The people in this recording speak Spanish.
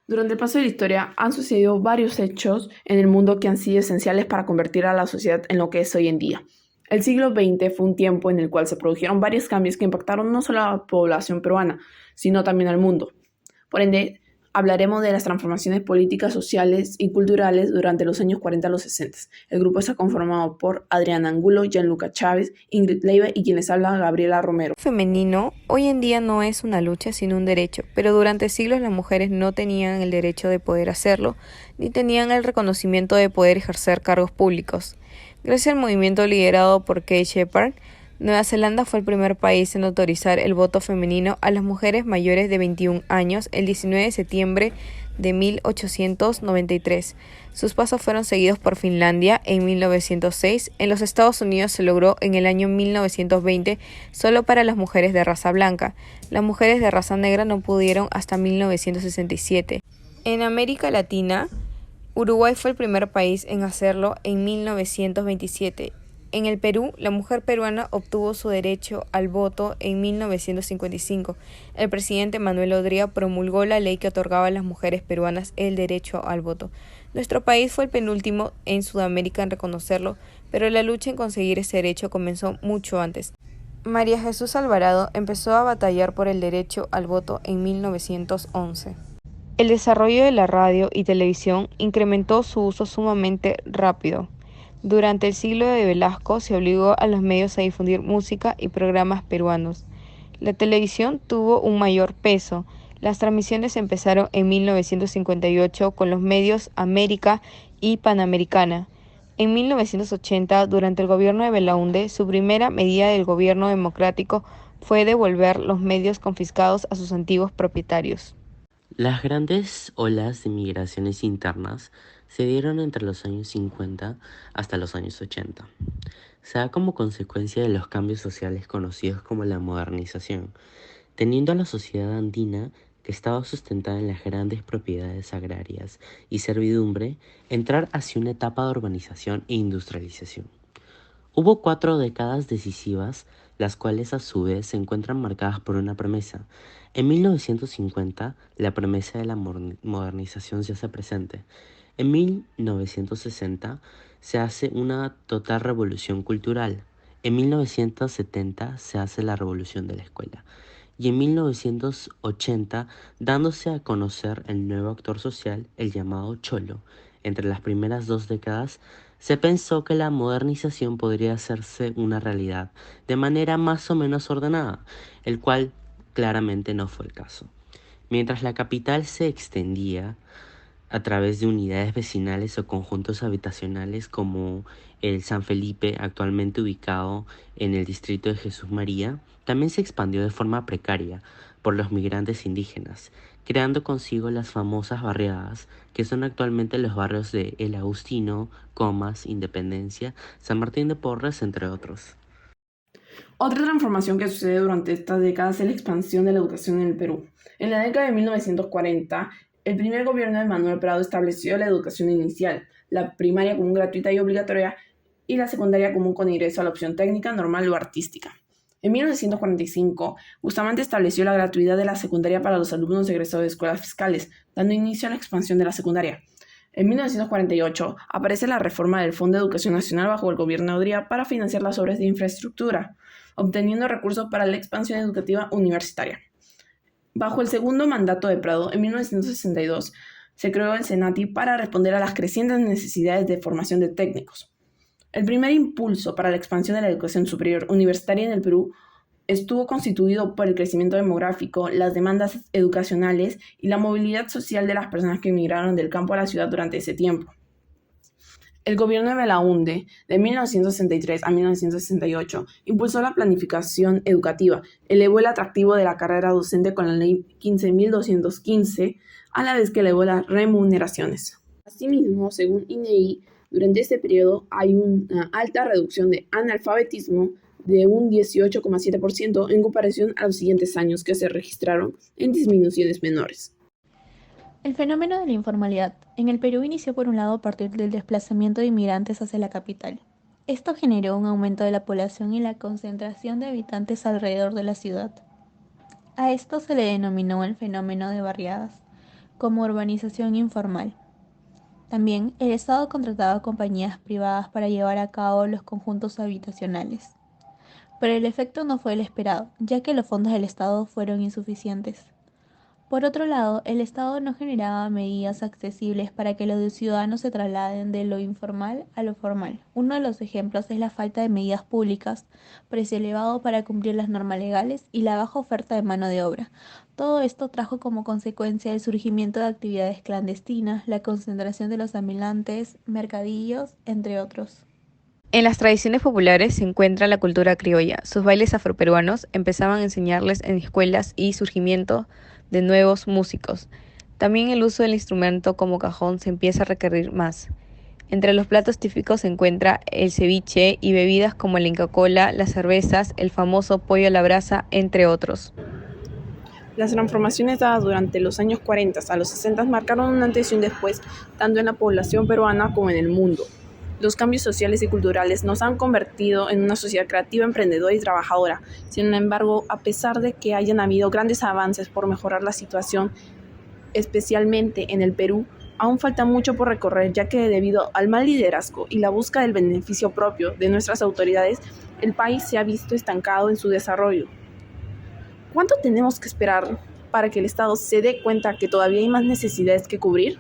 Durante el paso de la historia han sucedido varios hechos en el mundo que han sido esenciales para convertir a la sociedad en lo que es hoy en día. El siglo XX fue un tiempo en el cual se produjeron varios cambios que impactaron no solo a la población peruana, sino también al mundo. Por ende, hablaremos de las transformaciones políticas, sociales y culturales durante los años 40 a los 60. El grupo está conformado por Adriana Angulo, Gianluca Chávez, Ingrid Leiva y quien les habla, Gabriela Romero. Femenino hoy en día no es una lucha sino un derecho, pero durante siglos las mujeres no tenían el derecho de poder hacerlo, ni tenían el reconocimiento de poder ejercer cargos públicos. Gracias al movimiento liderado por Kate Sheppard, Nueva Zelanda fue el primer país en autorizar el voto femenino a las mujeres mayores de 21 años el 19 de septiembre de 1893. Sus pasos fueron seguidos por Finlandia en 1906. En los Estados Unidos se logró en el año 1920 solo para las mujeres de raza blanca. Las mujeres de raza negra no pudieron hasta 1967. En América Latina, Uruguay fue el primer país en hacerlo en 1927. En el Perú, la mujer peruana obtuvo su derecho al voto en 1955. El presidente Manuel Odría promulgó la ley que otorgaba a las mujeres peruanas el derecho al voto. Nuestro país fue el penúltimo en Sudamérica en reconocerlo, pero la lucha en conseguir ese derecho comenzó mucho antes. María Jesús Alvarado empezó a batallar por el derecho al voto en 1911. El desarrollo de la radio y televisión incrementó su uso sumamente rápido. Durante el siglo de Velasco se obligó a los medios a difundir música y programas peruanos. La televisión tuvo un mayor peso. Las transmisiones empezaron en 1958 con los medios América y Panamericana. En 1980, durante el gobierno de Belaúnde, su primera medida del gobierno democrático fue devolver los medios confiscados a sus antiguos propietarios. Las grandes olas de migraciones internas se dieron entre los años 50 hasta los años 80. Se da como consecuencia de los cambios sociales conocidos como la modernización, teniendo a la sociedad andina, que estaba sustentada en las grandes propiedades agrarias y servidumbre, entrar hacia una etapa de urbanización e industrialización. Hubo 4 décadas decisivas, las cuales a su vez se encuentran marcadas por una promesa. En 1950, la promesa de la modernización se hace presente. En 1960, se hace una total revolución cultural. En 1970, se hace la revolución de la escuela. Y en 1980, dándose a conocer el nuevo actor social, el llamado Cholo. Entre las primeras 2 décadas, se pensó que la modernización podría hacerse una realidad de manera más o menos ordenada, el cual claramente no fue el caso. Mientras la capital se extendía a través de unidades vecinales o conjuntos habitacionales como el San Felipe, actualmente ubicado en el distrito de Jesús María, también se expandió de forma precaria por los migrantes indígenas, creando consigo las famosas barriadas, que son actualmente los barrios de El Agustino, Comas, Independencia, San Martín de Porres, entre otros. Otra transformación que sucede durante estas décadas es la expansión de la educación en el Perú. En la década de 1940, el primer gobierno de Manuel Prado estableció la educación inicial, la primaria común gratuita y obligatoria y la secundaria común con ingreso a la opción técnica, normal o artística. En 1945, Bustamante estableció la gratuidad de la secundaria para los alumnos egresados de escuelas fiscales, dando inicio a la expansión de la secundaria. En 1948, aparece la reforma del Fondo de Educación Nacional bajo el gobierno de Odría para financiar las obras de infraestructura, obteniendo recursos para la expansión educativa universitaria. Bajo el segundo mandato de Prado, en 1962, se creó el CENATI para responder a las crecientes necesidades de formación de técnicos. El primer impulso para la expansión de la educación superior universitaria en el Perú estuvo constituido por el crecimiento demográfico, las demandas educacionales y la movilidad social de las personas que emigraron del campo a la ciudad durante ese tiempo. El gobierno de Belaúnde, de 1963 a 1968, impulsó la planificación educativa, elevó el atractivo de la carrera docente con la Ley 15.215, a la vez que elevó las remuneraciones. Asimismo, según INEI, durante este periodo hay una alta reducción de analfabetismo de un 18,7% en comparación a los siguientes años que se registraron en disminuciones menores. El fenómeno de la informalidad en el Perú inició por un lado a partir del desplazamiento de inmigrantes hacia la capital. Esto generó un aumento de la población y la concentración de habitantes alrededor de la ciudad. A esto se le denominó el fenómeno de barriadas. como urbanización informal. También el Estado contrataba compañías privadas para llevar a cabo los conjuntos habitacionales. Pero el efecto no fue el esperado, ya que los fondos del Estado fueron insuficientes. Por otro lado, el Estado no generaba medidas accesibles para que los ciudadanos se trasladen de lo informal a lo formal. Uno de los ejemplos es la falta de medidas públicas, precio elevado para cumplir las normas legales y la baja oferta de mano de obra. Todo esto trajo como consecuencia el surgimiento de actividades clandestinas, la concentración de los ambulantes, mercadillos, entre otros. En las tradiciones populares se encuentra la cultura criolla. Sus bailes afroperuanos empezaban a enseñarles en escuelas y surgimiento de nuevos músicos. También el uso del instrumento como cajón se empieza a requerir más. Entre los platos típicos se encuentra el ceviche y bebidas como la Inca Kola, las cervezas, el famoso pollo a la brasa, entre otros. Las transformaciones dadas durante los años 40 a los 60 marcaron un antes y un después, tanto en la población peruana como en el mundo. Los cambios sociales y culturales nos han convertido en una sociedad creativa, emprendedora y trabajadora. Sin embargo, a pesar de que hayan habido grandes avances por mejorar la situación, especialmente en el Perú, aún falta mucho por recorrer, ya que debido al mal liderazgo y la búsqueda del beneficio propio de nuestras autoridades, el país se ha visto estancado en su desarrollo. ¿Cuánto tenemos que esperar para que el Estado se dé cuenta que todavía hay más necesidades que cubrir?